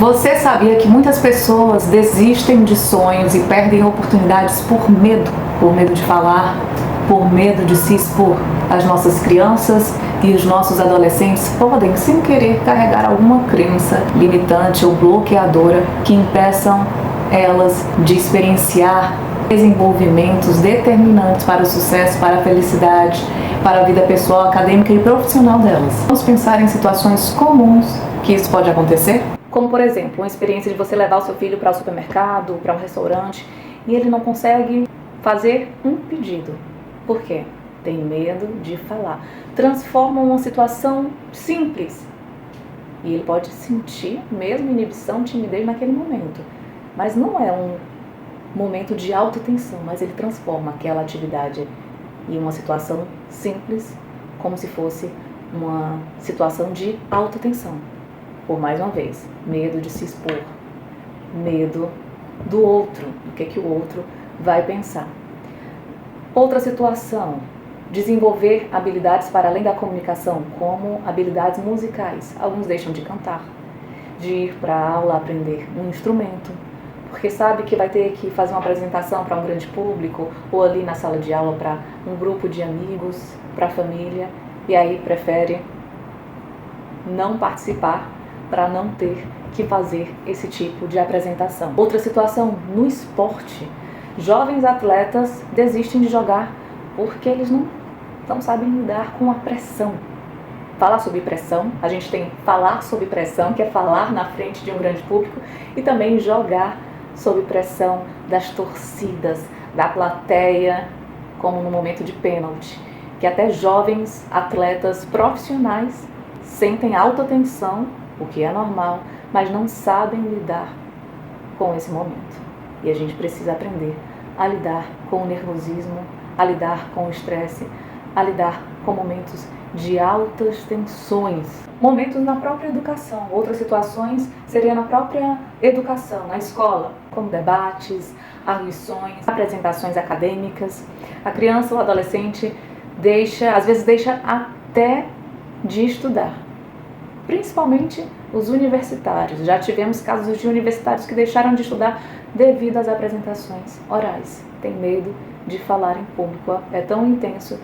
Você sabia que muitas pessoas desistem de sonhos e perdem oportunidades por medo? Por medo de falar, por medo de se expor. As nossas crianças e os nossos adolescentes podem, sem querer, carregar alguma crença limitante ou bloqueadora que impeçam elas de experienciar desenvolvimentos determinantes para o sucesso, para a felicidade, para a vida pessoal, acadêmica e profissional delas. Vamos pensar em situações comuns que isso pode acontecer? Como, por exemplo, uma experiência de você levar o seu filho para o supermercado, para um restaurante, e ele não consegue fazer um pedido. Por quê? Tem medo de falar. Transforma uma situação simples. E ele pode sentir mesmo inibição, timidez naquele momento. Mas não é um momento de alta tensão, mas ele transforma aquela atividade em uma situação simples, como se fosse uma situação de alta tensão. Por mais uma vez, medo de se expor, medo do outro, do que o outro vai pensar. Outra situação, desenvolver habilidades para além da comunicação, como habilidades musicais. Alguns deixam de cantar, de ir para a aula aprender um instrumento, porque sabe que vai ter que fazer uma apresentação para um grande público, ou ali na sala de aula para um grupo de amigos, para a família, e aí prefere não participar para não ter que fazer esse tipo de apresentação. Outra situação, no esporte, jovens atletas desistem de jogar porque eles não sabem lidar com a pressão. Falar sobre pressão, a gente tem falar sobre pressão, que é falar na frente de um grande público, e também jogar sob pressão das torcidas, da plateia, como no momento de pênalti, que até jovens atletas profissionais sentem alta tensão, o que é normal, mas não sabem lidar com esse momento. E a gente precisa aprender a lidar com o nervosismo, a lidar com o estresse, a lidar com momentos de altas tensões. Momentos na própria educação. Outras situações seriam na própria educação, na escola, como debates, arguições, apresentações acadêmicas. A criança ou adolescente às vezes deixa até de estudar. Principalmente os universitários. Já tivemos casos de universitários que deixaram de estudar devido às apresentações orais. Tem medo de falar em público. É tão intenso,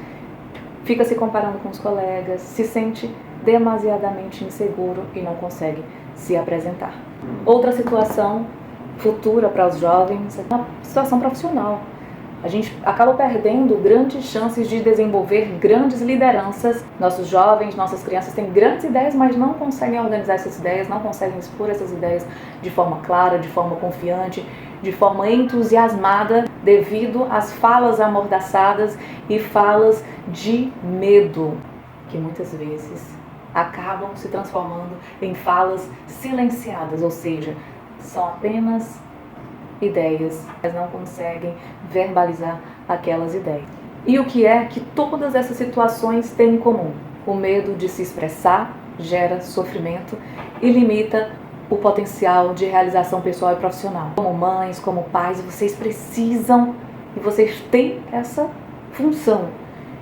fica se comparando com os colegas, se sente demasiadamente inseguro e não consegue se apresentar. Outra situação futura para os jovens é uma situação profissional. A gente acaba perdendo grandes chances de desenvolver grandes lideranças. Nossos jovens, nossas crianças têm grandes ideias, mas não conseguem organizar essas ideias, não conseguem expor essas ideias de forma clara, de forma confiante, de forma entusiasmada, devido às falas amordaçadas e falas de medo, que muitas vezes acabam se transformando em falas silenciadas, ou seja, são apenas ideias, mas não conseguem verbalizar aquelas ideias. E o que é que todas essas situações têm em comum? O medo de se expressar gera sofrimento e limita o potencial de realização pessoal e profissional. Como mães, como pais, vocês precisam e vocês têm essa função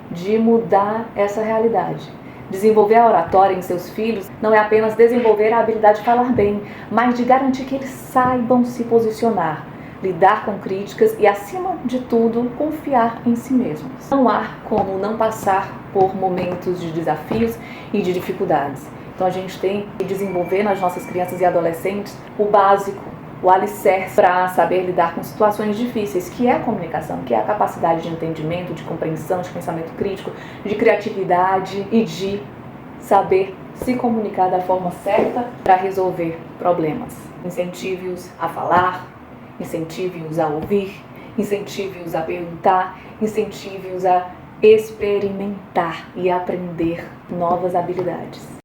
de mudar essa realidade. Desenvolver a oratória em seus filhos não é apenas desenvolver a habilidade de falar bem, mas de garantir que eles saibam se posicionar, lidar com críticas e, acima de tudo, confiar em si mesmos. Não há como não passar por momentos de desafios e de dificuldades. Então a gente tem que desenvolver nas nossas crianças e adolescentes o básico, o alicerce para saber lidar com situações difíceis, que é a comunicação, que é a capacidade de entendimento, de compreensão, de pensamento crítico, de criatividade e de saber se comunicar da forma certa para resolver problemas. Incentive-os a falar, incentive-os a ouvir, incentive-os a perguntar, incentive-os a experimentar e aprender novas habilidades.